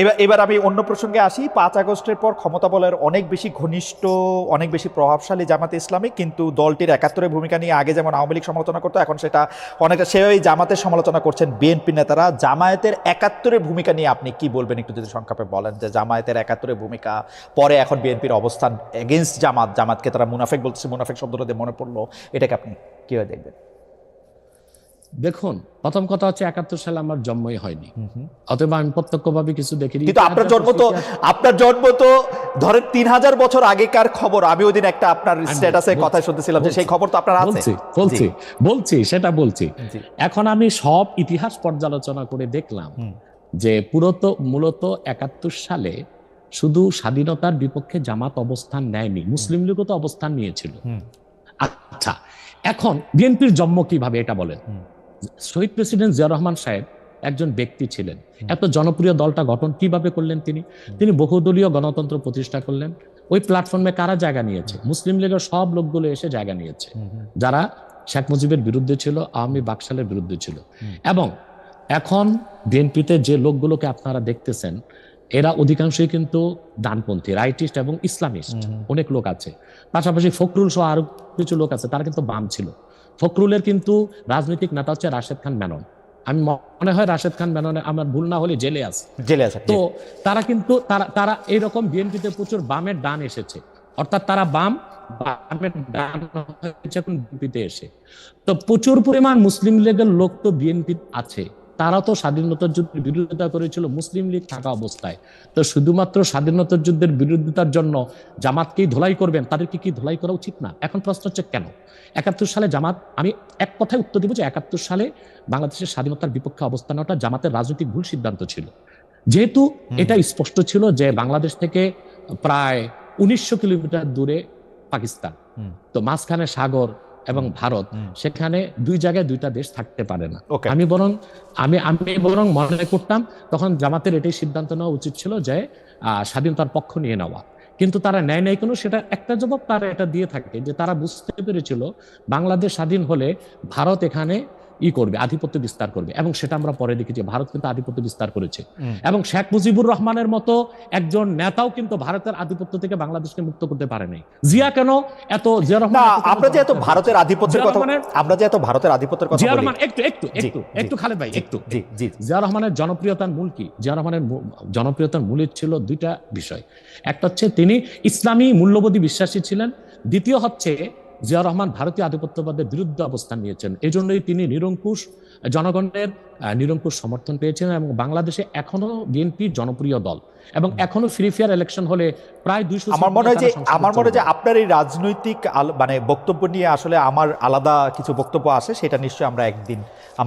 এবার এবার আমি অন্য প্রসঙ্গে আসি। ৫ আগস্টের পর ক্ষমতা বলের অনেক বেশি ঘনিষ্ঠ, অনেক বেশি প্রভাবশালী জামাতে ইসলামী, কিন্তু দলটির একাত্তরের ভূমিকা নিয়ে আগে যেমন আওয়ামী লীগ সমালোচনা করতো, এখন সেটা অনেকটা সেই জামাতের সমালোচনা করছেন বিএনপি নেতারা। জামায়াতের একাত্তরের ভূমিকা নিয়ে আপনি কি বলবেন, একটু যদি সংক্ষেপে বলেন যে জামায়াতের একাত্তরের ভূমিকা, পরে এখন বিএনপির অবস্থান এগেনস্ট জামাতকে তারা মুনাফেক বলতেছে, মুনাফেক শব্দটা দিয়ে মনে পড়লো, এটাকে আপনি কিভাবে দেখবেন? দেখুন, প্রথম কথা হচ্ছে ৭১ সালে আমার জন্মই হয়নি, অতএব আমি প্রত্যক্ষভাবে কিছু দেখিনি। কিন্তু আপনার জন্ম তো ধরেন ৩০০০ বছর আগেকার খবর। আমি ওই দিন একটা আপনার স্ট্যাটাসে কথা শুনতেছিলাম যে সেই খবর তো আপনার আছে। বলছি এখন আমি সব ইতিহাস পর্যালোচনা করে দেখলাম যে মূলত ৭১ সালে শুধু স্বাধীনতার বিপক্ষে জামাত অবস্থান নেয়নি, মুসলিম লীগও তো অবস্থান নিয়েছিল। আচ্ছা, এখন বিএনপির জন্ম কিভাবে এটা বলেন। শহীদ প্রেসিডেন্ট জিয়া রহমান সাহেব একজন ব্যক্তি ছিলেন। এত জনপ্রিয় দলটা গঠন কিভাবে করলেন? তিনি বহুদলীয় গণতন্ত্র প্রতিষ্ঠা করলেন। ওই প্ল্যাটফর্মে কারা জায়গা নিয়েছে? মুসলিম লীগের সব লোকগুলো এসে জায়গা নিয়েছে, যারা শেখ মুজিবের বিরুদ্ধে ছিল, আওয়ামী বাকশালের বিরুদ্ধে ছিল। এবং এখন বিএনপিতে যে লোকগুলোকে আপনারা দেখতেছেন, এরা অধিকাংশই কিন্তু ডানপন্থী, রাইটিস্ট এবং ইসলামিস্ট অনেক লোক আছে। পাশাপাশি ফখরুল সহ আরো কিছু লোক আছে, তারা কিন্তু বাম ছিল। ফখরুলের কিন্তু রাজনৈতিক নেতা হচ্ছে রাশেদ খান মেনন। আমি মনে হয় রাশেদ খান মেননে, আমার ভুল না হলে জেলে আছে। তো তারা কিন্তু তারা এইরকম বিএনপিতে প্রচুর বামের ডান এসেছে, অর্থাৎ তারা বামের ডান হয়েছে এখন বিএনপিতে এসে। তো প্রচুর পরিমাণ মুসলিম লীগের লোক তো বিএনপি আছে, তারা তো স্বাধীনতার যুদ্ধের বিরোধিতা করেছিল মুসলিম লীগ থাকা অবস্থায়। তো শুধুমাত্র স্বাধীনতার যুদ্ধের বিরোধিতার জন্য জামাতকেই ধোলাই করবেন? তাদেরকে কি ধোলাই করা উচিত না? এখন প্রশ্ন হচ্ছে কেন ৭১ সালে জামাত, আমি এক কথায় উত্তর দিব যে ৭১ সালে বাংলাদেশের স্বাধীনতার বিপক্ষে অবস্থান নেওয়াটা জামাতের রাজনৈতিক ভুল সিদ্ধান্ত ছিল। যেহেতু এটা স্পষ্ট ছিল যে বাংলাদেশ থেকে প্রায় ১৯০০ কিলোমিটার দূরে পাকিস্তান, তো মাঝখানে সাগর এবং ভারত, সেখানে দুই জায়গায় দুইটা দেশ থাকতে পারে না। আমি বরং মনে করতাম তখন জামাতের এটাই সিদ্ধান্ত নেওয়া উচিত ছিল যে স্বাধীনতার পক্ষ নিয়ে নেওয়া, কিন্তু তারা নেয় নাই কোনো। সেটা একটা জবাব তারা এটা দিয়ে থাকে যে তারা বুঝতে পেরেছিল বাংলাদেশ স্বাধীন হলে ভারত এখানে করবে, আধিপত্য বিস্তার করবে। এবং সেটা আমরা পরে দেখেছি, ভারত কিন্তু আধিপত্য বিস্তার করেছে। এবং শেখ মুজিবুর রহমানের মতো একজন নেতাও কিন্তু ভারতের আধিপত্য থেকে বাংলাদেশকে মুক্ত করতে পারে নাই। জিয়া কেন এত, জিয়া রহমান, আমরা যে এত ভারতের আধিপত্যের কথা, জিয়া রহমান একটু খালেদ ভাই, জিয়া রহমানের জনপ্রিয়তার মূল কি? জিয়া রহমানের জনপ্রিয়তার মূলে ছিল দুইটা বিষয়। একটা হচ্ছে তিনি ইসলামী মূল্যবোধী বিশ্বাসী ছিলেন, দ্বিতীয় হচ্ছে জিয়া রহমান ভারতীয় আধিপত্যবাদের বিরুদ্ধে অবস্থান নিয়েছেন। এই জন্যই তিনি জনগণের নিরঙ্কুশ সমর্থন পেয়েছেন। এবং বাংলাদেশে এখনো বিএনপি জনপ্রিয় দল, এবং এখনো ফ্রি ফেয়ার ইলেকশন হলে প্রায় ২০০। আমার মনে হয় যে আপনার এই রাজনৈতিক মানে বক্তব্য নিয়ে আসলে আমার আলাদা কিছু বক্তব্য আছে, সেটা নিশ্চয়ই আমরা একদিন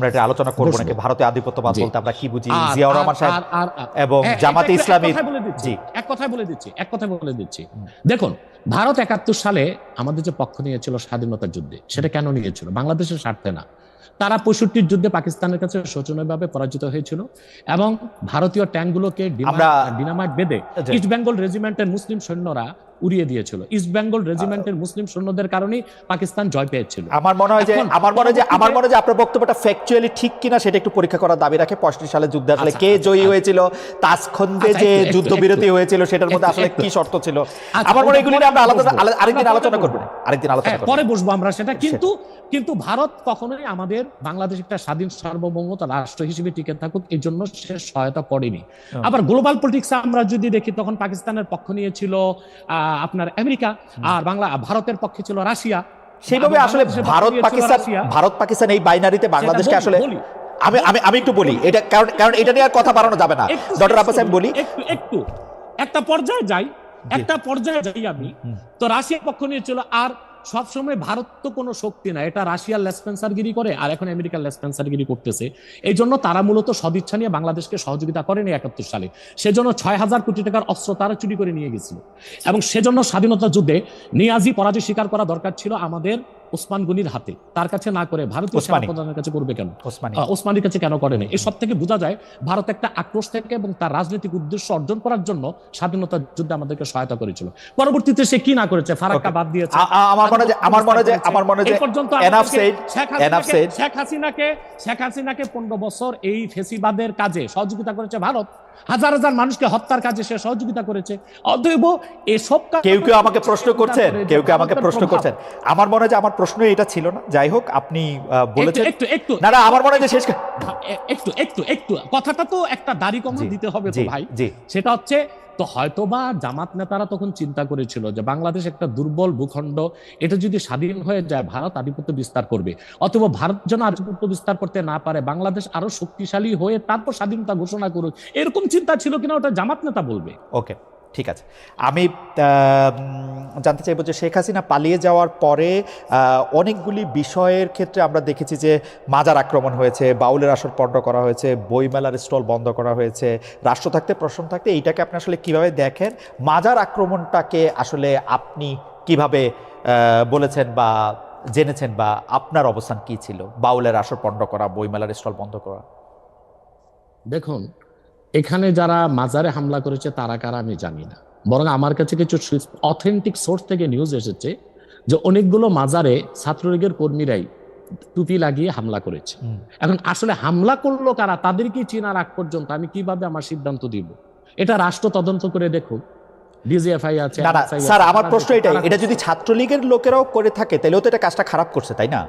এটা আলোচনা করবো নাকি। ভারতীয় আধিপত্যবাদ বলতে আমরা কি বুঝি, জিয়া রহমান সাহেব এবং জামাতে ইসলামী। এক কথায় বলে দিচ্ছি। দেখুন, ভারত ৭১ সালে আমাদের যে পক্ষ নিয়েছিল স্বাধীনতার যুদ্ধে, সেটা কেন নিয়েছিল? বাংলাদেশের স্বার্থে না। তারা ৬৫ যুদ্ধে পাকিস্তানের কাছে শোচনীয়ভাবে পরাজিত হয়েছিল, এবং ভারতীয় ট্যাঙ্কগুলোকে ডিনামাইট বেঁধে ইস্ট বেঙ্গল রেজিমেন্টের মুসলিম সৈন্যরা উড়িয়ে দিয়েছিল। ইস্ট বেঙ্গল রেজিমেন্টের মুসলিম সৈন্যদের কারণেই পাকিস্তান জয় পেয়েছিল। আমার মনে হয় যে আপনার বক্তব্যটা ফ্যাকচুয়ালি ঠিক কিনা সেটা একটু পরীক্ষা করার দাবি রাখে। ৬৫ সালে যুদ্ধে আসলে কে জয়ী হয়েছিল, তাসখন্দে যে যুদ্ধবিরতি হয়েছিল সেটার মধ্যে আসলে কি শর্ত ছিল, আমার মনে হয় এগুলো নিয়ে আমরা আরেকদিন আলোচনা করব, পরে বসবো আমরা সেটা। কিন্তু ভারত কখনোই আমাদের বাংলাদেশ একটা স্বাধীন সার্বভৌমত্ব রাষ্ট্র হিসেবে টিকে থাকুক এই জন্য সে সহায়তা করেনি। আবার গ্লোবাল পলিটিক্সে আমরা যদি দেখি, তখন পাকিস্তানের পক্ষ নিয়েছিল আপনার আমেরিকা, আর ভারতের পক্ষে ছিল রাশিয়া। সেইভাবে আসলে ভারত পাকিস্তান এই বাইনারিতে বাংলাদেশকে আসলে আমি একটু বলি এটা, কারণ এটা নিয়ে আর কথা বাড়ানো যাবে না। ডক্টর আব্বাস, আমি বলি একটু একটা পর্যায়ে যাই আমি। তো রাশিয়ার পক্ষ নিয়েছিল, আর সবসময় ভারত তো কোনো শক্তি না, এটা রাশিয়ার লেসপেন্সারগিরি করে, আর এখন আমেরিকার লেসপেন্সারগিরি করতেছে। এই জন্য তারা মূলত সদিচ্ছা নিয়ে বাংলাদেশকে সহযোগিতা করেনি ৭১ সালে। সেজন্য ৬,০০০ কোটি টাকার অস্ত্র তারা চুরি করে নিয়ে গেছিল। এবং সেজন্য স্বাধীনতা যুদ্ধে নিয়াজি পরাজয় স্বীকার করা দরকার ছিল আমাদের ওসমান গনির হাতে, তার কাছে না করে ভারতীয় সেনাপ্রধানের কাছে করবে কেন, ওসমানীর কাছে কেন করেনি? এই সব থেকে বোঝা যায় ভারত একটা আক্রোশ থেকে এবং তার রাজনৈতিক উদ্দেশ্য অর্জন করার জন্য স্বাধীনতা যুদ্ধে আমাদেরকে সহায়তা করেছিল। পরবর্তীতে সে কি না করেছে, ফারাক্কা বাদ দিয়েছে। শেখ হাসিনাকে ১৫ বছর এই ফেসিবাদের কাজে সহযোগিতা করেছে ভারত, হাজার হাজার মানুষকে হত্যার কাজে সে সহযোগিতা করেছে। অতএব এসব কেউ কেউ আমাকে প্রশ্ন করছেন, কেউ কেউ আমাকে প্রশ্ন করছেন, আমার মনে হয় যে আমার প্রশ্ন এটা ছিল না, যাই হোক আপনি বলেছেন। একটু একটু না না, আমার মনে হয় যে শেষ একটু একটু একটু কথাটা তো একটা দাড়ি কমা দিতে হবে তো ভাই। সেটা হচ্ছে, তো হয়তোবা জামাত নেতারা তখন চিন্তা করেছিল যে বাংলাদেশ একটা দুর্বল ভূখণ্ড, এটা যদি স্বাধীন হয়ে যায় ভারত আধিপত্য বিস্তার করবে, অথবা ভারত যেন আধিপত্য বিস্তার করতে না পারে, বাংলাদেশ আরো শক্তিশালী হয়ে তারপর স্বাধীনতা ঘোষণা করুক, এরকম চিন্তা ছিল কিনা ওটা জামাত নেতা বলবে। ওকে, ঠিক আছে। আমি জানতে চাইবো যে শেখ হাসিনা পালিয়ে যাওয়ার পরে অনেকগুলি বিষয়ের ক্ষেত্রে আমরা দেখেছি যে মাজার আক্রমণ হয়েছে, বাউলের আসর পণ্ড করা হয়েছে, বইমেলার স্টল বন্ধ করা হয়েছে, রাষ্ট্র থাকতে প্রশ্ন থাকতে, এইটাকে আপনি আসলে কিভাবে দেখেন? মাজার আক্রমণটাকে আসলে আপনি কিভাবে বলেছেন বা জেনেছেন, বা আপনার অবস্থান কি ছিল? বাউলের আসর পণ্ড করা, বইমেলার স্টল বন্ধ করা। দেখুন, এখানে যারা মাজারে হামলা করেছে তারা কারা আমি জানি না, বরং আমার কাছে কিছু অথেন্টিক সোর্স থেকে নিউজ এসেছে যে অনেকগুলো মাজারে ছাত্রলীগের কর্মীরাই টুপি লাগিয়ে হামলা করেছে। এখন আসলে হামলা করলো কারা, তাদেরকে চেনার আগ পর্যন্ত আমি কিভাবে আমার সিদ্ধান্ত দিব? এটা রাষ্ট্র তদন্ত করে দেখুক। ডিজিএফআই আছে। না না স্যার, আমার প্রশ্ন এটাই, এটা যদি ছাত্রলীগের লোকেরাও করে থাকে তাহলেও তো এটা কাজটা খারাপ করছে, তাই না?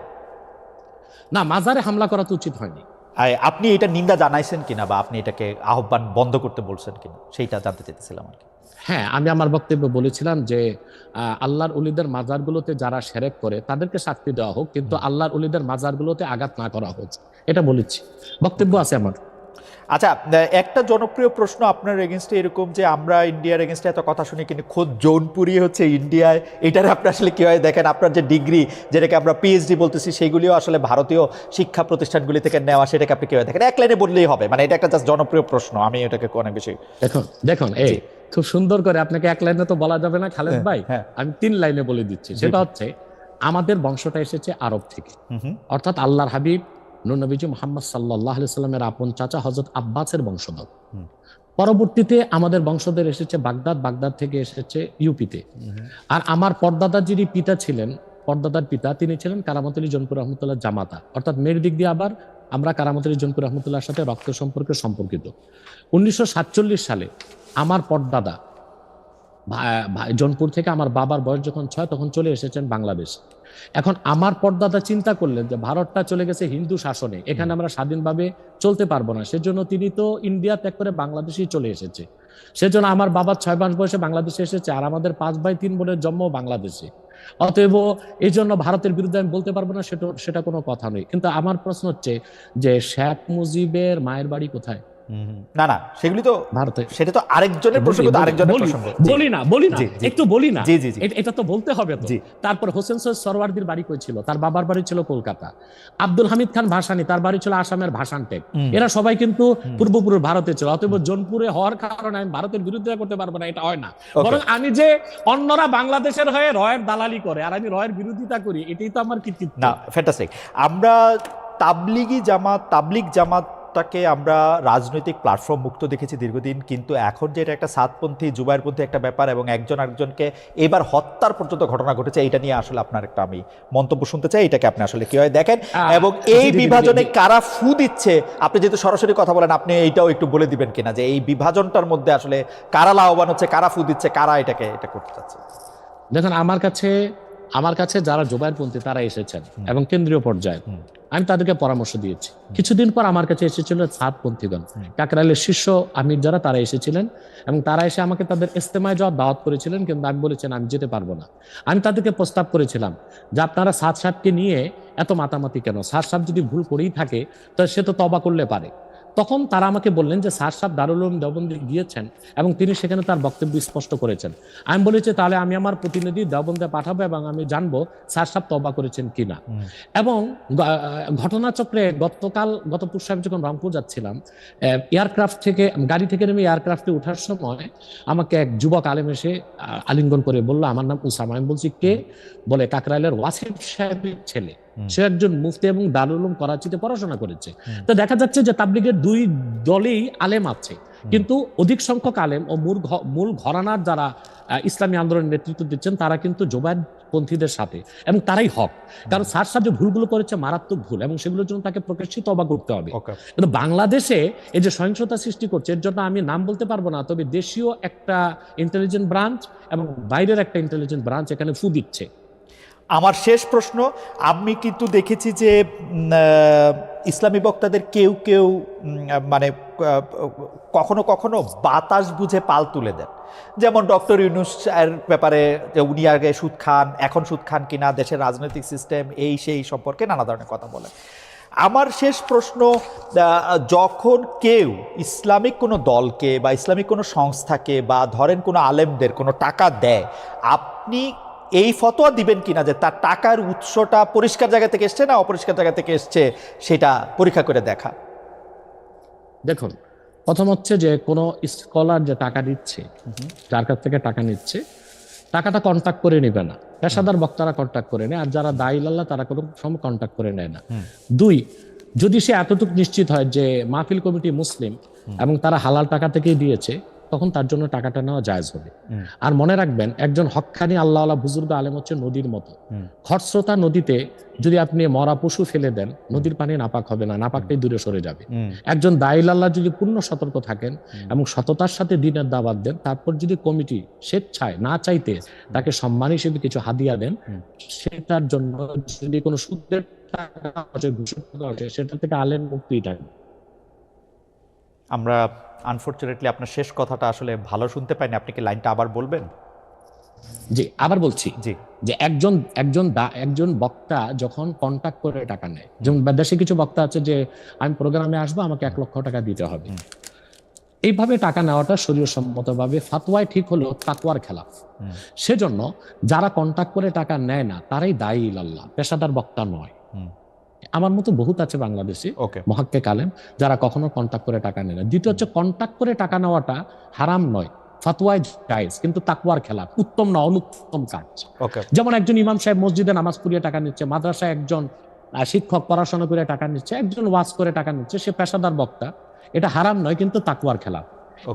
না, মাজারে হামলা করা তো উচিত হয়নি। আপনি এটা নিন্দা জানাইছেন কিনা, বা আপনি এটাকে আহ্বান বন্ধ করতে বলছেন কিনা, সেইটা জানতে চাইতেছিলাম আর কি। হ্যাঁ, আমি আমার বক্তব্যে বলেছিলাম যে আল্লাহর ওলিদের মাজারগুলোতে যারা শিরক করে তাদেরকে শাস্তি দেওয়া হোক, কিন্তু আল্লাহর ওলিদের মাজারগুলোতে আঘাত না করা হোক, এটা বলেছি, বক্তব্য আছে আমার। আচ্ছা, একটা জনপ্রিয় প্রশ্ন আপনার এগেনস্টে এরকম যে আমরা ইন্ডিয়ার এগেনস্টে এত কথা শুনি, কিন্তু খোদ জৌনপুরি হচ্ছে ইন্ডিয়ায়, এটার আপনি আসলে কীভাবে দেখেন? আপনার যে ডিগ্রি, যেটাকে আমরা পিএইচডি বলতেছি, সেইগুলিও আসলে ভারতীয় শিক্ষা প্রতিষ্ঠানগুলি থেকে নেওয়া, সেটাকে আপনি কীভাবে দেখেন? এক লাইনে বললেই হবে, মানে এটা একটা জাস্ট জনপ্রিয় প্রশ্ন, আমি এটাকে অনেক বেশি। দেখুন এই খুব সুন্দর করে, আপনাকে এক লাইনে তো বলা যাবে না খালেদ ভাই, আমি 3 লাইনে বলে দিচ্ছি। সেটা হচ্ছে, আমাদের বংশটা এসেছে আরব থেকে, অর্থাৎ আল্লাহর হাবিব নূর নবীজি মুহাম্মদ সাল্লাল্লাহু আলাইহি সাল্লামের আপন চাচা হযরত আব্বাসের বংশধর। পরবর্তীতে আমাদের বংশধর এসেছে বাগদাদ থেকে এসেছে ইউপিতে। আর আমার পরদাদার যিনি পিতা ছিলেন, পরদাদার পিতা, তিনি ছিলেন কারামত আলী জনপুর রহমতুল্লাহ জামাতা, অর্থাৎ মেয়ের দিক দিয়ে আবার আমরা কারামত আলী জনপুর রহমতুল্লাহর সাথে রক্ত সম্পর্কে সম্পর্কিত। 1947 সালে আমার পরদাদা জনপুর থেকে, আমার বাবার বয়স যখন 6 তখন চলে এসেছেন বাংলাদেশ। এখন আমার পরদাদা চিন্তা করলেন যে ভারতটা চলে গেছে হিন্দু শাসনে, এখানে আমরা স্বাধীনভাবে চলতে পারবো না, সেজন্য তিনি তো ইন্ডিয়া ত্যাগ করে বাংলাদেশেই চলে এসেছে। সেজন্য আমার বাবা 6 মাস বয়সে বাংলাদেশে এসেছে, আর আমাদের 5 ভাই 3 বোনের জন্ম বাংলাদেশে। অতএব এই জন্য ভারতের বিরুদ্ধে আমি বলতে পারবো না, সেটা কোনো কথা নেই। কিন্তু আমার প্রশ্ন হচ্ছে যে শেখ মুজিবের মায়ের বাড়ি কোথায়? না না, সেগুলি তো ভারতে, সেটা তো আরেকজনের প্রসঙ্গ, আরেকজনের প্রসঙ্গ। বলি না একটু বলি না, এটা তো বলতে হবে তো। তারপর হোসেন সৈয়দ সরওয়ার্দীর বাড়ি কই ছিল? তার বাবার বাড়ি ছিল কলকাতা। আব্দুল হামিদ খান ভাসানী, তার বাড়ি ছিল আসামের ভাসানটেক। এরা সবাই কিন্তু পূর্বপুরুষ ভারতে ছিল। অতএব জোনপুরে হওয়ার কারণে আমি ভারতের বিরুদ্ধে করতে পারবো না, এটা হয় না। বরং আমি যে অন্যরা বাংলাদেশের হয়ে রয়ের দালালি করে আর আমি রয়ের বিরোধিতা করি, এটাই তো আমার কৃতিত্ব। না, ফ্যান্টাস্টিক। আমরা তাবলিগ জামাতটাকে আমরা রাজনৈতিক প্ল্যাটফর্ম মুক্ত দেখেছি দীর্ঘদিন, কিন্তু এখন যে এটা একটা সাতপন্থী জুবাইরপন্থী একটা ব্যাপার, এবং একজন আরেকজনকে এবার হত্যার পর্যন্ত ঘটনা ঘটেছে, এটা নিয়ে আসলে আপনার একটা আমি মন্তব্য শুনতে চাই। এটাকে আপনি আসলে কিভাবে দেখেন, এবং এই বিভাজনে কারা ফু দিচ্ছে? আপনি যেহেতু সরাসরি কথা বলেন, আপনি এইটাও একটু বলে দিবেন কিনা যে এই বিভাজনটার মধ্যে আসলে কারা লাভবান হচ্ছে, কারা ফু দিচ্ছে, কারা এটা করতে চাচ্ছে? দেখুন, আমার কাছে যারা জুবাইরপন্থী তারা এসেছেন এবং কেন্দ্রীয় পর্যায়ে আমি তাদেরকে পরামর্শ দিয়েছি। কিছুদিন পর আমার কাছে এসেছিল সাতপন্থীগণ, কাকরাইলের শীর্ষ আমির যারা, তারা এসেছিলেন এবং তারা এসে আমাকে তাদের ইস্তেমায় যাওয়ার দাওয়াত করেছিলেন, কিন্তু আমি বলেছিলাম আমি যেতে পারবো না। আমি তাদেরকে প্রস্তাব করেছিলাম যে আপনারা সাদ সাহেবকে নিয়ে এত মাতামাতি কেন? সাদ সাহেব যদি ভুল করেই থাকে তো সে তো তওবা করলে পারে। তখন তারা আমাকে বললেন যে সাদ সাহেব দারুল উলুম দেওবন্দে গিয়েছেন এবং তিনি সেখানে তার বক্তব্য স্পষ্ট করেছেন। আমি বলেছি তাহলে আমি আমার প্রতিনিধি দেওবন্দে পাঠাবো এবং আমি জানবো সাদ সাহেব তওবা করেছেন কিনা। এবং ঘটনাচক্রে গত পরশু আমি যখন রংপুর যাচ্ছিলাম, এয়ারক্রাফট থেকে, গাড়ি থেকে নেমে এয়ারক্রাফটে ওঠার সময় আমাকে এক যুবক আলেম এসে আলিঙ্গন করে বললো আমার নাম উসামা। আমি বলছি কে? বলে কাকরাইলের ওয়াসিফ সাহেবের ছেলে, সে একজন মুফতি এবং দারুল উলুম করাচিতে পড়াশোনা করেছে। তো দেখা যাচ্ছে যে তাবলিগের দুই দলেই আলেম আছে। কিন্তু অধিক সংখ্যক আলেম ও মূল ঘরানার যারা ইসলামী আন্দোলনের নেতৃত্ব দিচ্ছেন তারা কিন্তু জোবায়েরপন্থীদের সাথে, এবং তারাই হক। কারণ স্যার সাহেব যে ভুলগুলো করেছে মারাত্মক ভুল, এবং সেগুলোর জন্য তাকে প্রকাশ্যিত তওবা করতে হবে। কিন্তু বাংলাদেশে এই যে সহিংসতা সৃষ্টি করছে, এর জন্য আমি নাম বলতে পারবো না, তবে দেশীয় একটা ইন্টেলিজেন্ট ব্রাঞ্চ এবং বাইরের একটা ইন্টেলিজেন্ট ব্রাঞ্চ এখানে ফু দিচ্ছে। আমার শেষ প্রশ্ন, আমি কিন্তু দেখেছি যে ইসলামী বক্তাদের কেউ কেউ মানে কখনো কখনো বাতাস বুঝে পাল তুলে দেন, যেমন ডক্টর ইউনূস এর ব্যাপারে যে উনি আগে সুদ খান, এখন সুদ খান কিনা, দেশের রাজনৈতিক সিস্টেম এই সেই সম্পর্কে নানা ধরনের কথা বলেন। আমার শেষ প্রশ্ন, যখন কেউ ইসলামিক কোনো দলকে বা ইসলামিক কোনো সংস্থাকে বা ধরেন কোনো আলেমদের কোনো টাকা দেয়, আপনি এই ফতোয়া দিবেন কিনা যে তার টাকার উৎসটা পরিষ্কার জায়গা থেকে এসছে না অপরিষ্কার জায়গা থেকে এসছে সেটা পরীক্ষা করে দেখা? দেখুন, প্রথম হচ্ছে যে কোনো স্কলার যে টাকা দিচ্ছে, যার কাছ থেকে টাকা নিচ্ছে, টাকাটা কন্ট্যাক্ট করে নেবে না, পেশাদার বক্তারা কন্ট্যাক্ট করে নেয়, আর যারা দায়ী আল্লাহ তারা কোনো সময় কন্ট্যাক্ট করে নেয় না। দুই, যদি সে এতটুকু নিশ্চিত হয় যে মাহফিল কমিটি মুসলিম এবং তারা হালাল টাকা থেকেই দিয়েছে, তখন তার জন্য টাকাটা নেওয়া জায়েজ হবে। আর মনে রাখবেন, একজন হক্কানি আল্লাহওয়ালা বুজুর্গ আলেম হচ্ছে নদীর মতো। খরস্রোতা নদীতে যদি আপনি মরা পশু ফেলে দেন, নদীর পানি নাপাক হবে না, নাপাকটাই দূরে সরে যাবে। একজন দায়ী আল্লাহ যদি পূর্ণ সতর্ক থাকেন এবং সততার সাথে দিনের দাওয়াত দেন, তারপর যদি কমিটি স্বেচ্ছায় না চাইতে তাকে সম্মান হিসেবে কিছু হাদিয়া দেন, সেটার জন্য যদি কোনো সুদের টাকা আসে, ঘুষের টাকা আসে, সেটা থেকে আলেম মুক্তিই থাকবে। আমরা আনফরচুনেটলি আপনার শেষ কথাটা আসলে ভালো শুনতে পাইনি, আপনি কি লাইনটা আবার বলবেন? জি, আবার বলছি জি, যে একজন বক্তা যখন কন্ট্যাক্ট করে টাকা নেয়, যেমন দেশে কিছু বক্তা আছে যে আমি প্রোগ্রামে আসবো, আমাকে 1 লক্ষ টাকা দিতে হবে, এইভাবে টাকা নেওয়াটা শরীয়সম্মতভাবে ফাতওয়ায় ঠিক হলেও তাকওয়ার খেলাফ। সেজন্য যারা কন্ট্যাক্ট করে টাকা নেয় না তারাই দায়ী ইলাল্লাহ, পেশাদার বক্তা নয়। আমার মতো বহুত আছে বাংলাদেশে মুহাক্কিক আলেম যারা কখনো কন্ট্যাক্ট করে টাকা নেয় না। দ্বিতীয় হচ্ছে, কন্ট্যাক্ট করে টাকা নেওয়াটা হারাম নয়, ফাতওয়ায় জায়েজ, কিন্তু তাকওয়ার খেলাফ, উত্তম না, অনুত্তম কাজ। যেমন একজন ইমাম সাহেব মসজিদে নামাজ পড়িয়ে টাকা নিচ্ছে, মাদ্রাসায় একজন শিক্ষক পড়াশোনা করে টাকা নিচ্ছে, একজন ওয়াজ করে টাকা নিচ্ছে, সে পেশাদার বক্তা, এটা হারাম নয় কিন্তু তাকওয়ার খেলাফ।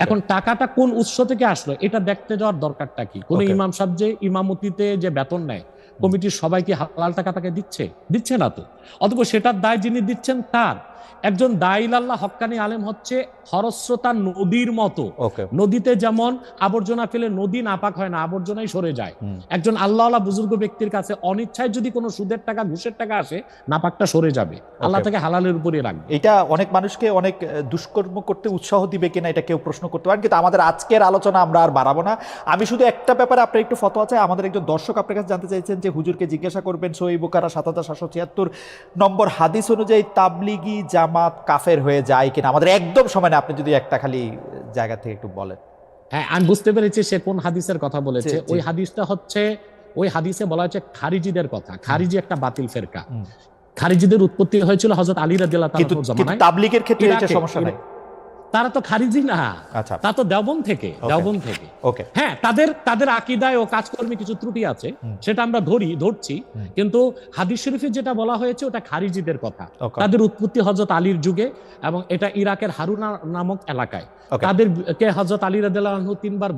এখন টাকাটা কোন উৎস থেকে আসলো এটা দেখতে যাওয়ার দরকারটা কি? কোন ইমাম সাহেব যে ইমামতিতে যে বেতন নেয়, কমিটির সবাইকে হালাল টাকা তাকে দিচ্ছে না তো, অথবা সেটার দায় যিনি দিচ্ছেন তার। একজন দায়ী আল্লাহ হক্কানি আলেম হচ্ছে খরস্রোতা নদীর মতো। নদীতে যেমন আবর্জনা ফেলে নদী নাপাক হয় না, আবর্জনাই সরে যায়। একজন আল্লাহওয়ালা বুজুর্গ ব্যক্তির কাছে অনিচ্ছায় যদি কোনো সুদের টাকা, ঘুষের টাকা আসে, নাপাকটা সরে যাবে, আল্লাহ তাকে হালালের উপরে রাখবে। এটা অনেক মানুষকে অনেক দুষ্কর্ম করতে উৎসাহ দিবে কিনা এটা কেউ প্রশ্ন করতে পারেন, কিন্তু আমাদের আজকের আলোচনা আমরা আর বাড়াবো না। আমি শুধু একটা ব্যাপারে আপনার একটু ফতোয়া চাই। আমাদের একজন দর্শক আপনার কাছে জানতে চাইছেন যে হুজুরকে জিজ্ঞাসা করবেন সহিহ বুখারী ৭৭৭৬ নম্বর হাদিস অনুযায়ী তাবলিগি জামাত কাফের হয়ে যায় কিনা। আমাদের একদম সময় না, আপনি যদি একটা খালি জায়গা থেকে একটু বলেন। হ্যাঁ, আমি বুঝতে পেরেছি সে কোন হাদিসের কথা বলেছে। ওই হাদিসটা হচ্ছে, ওই হাদিসে বলা হচ্ছে খারিজিদের কথা। খারিজি একটা বাতিল ফেরকা। খারিজিদের উৎপত্তি হয়েছিল হযরত আলী রাদিয়াল্লাহু তাআলার জামানায়। কিন্তু তাবলীগের ক্ষেত্রে এটা সমস্যা নাই। তারা তো খারিজি না, তা তো দেওবন্দ থেকে। হ্যাঁ, তাদের আকীদায় ও কাজকর্মে কিছু ত্রুটি আছে, সেটা আমরা ধরছি, কিন্তু হাদিস শরীফে যেটা বলা হয়েছে ওটা খারিজিদের কথা। তাদের উৎপত্তি হযরত আলীর যুগে, এবং এটা ইরাকের হারুনা নামক এলাকায়। তাদেরকে হযরত আলী রাদিয়াল্লাহু আনহু 3 বার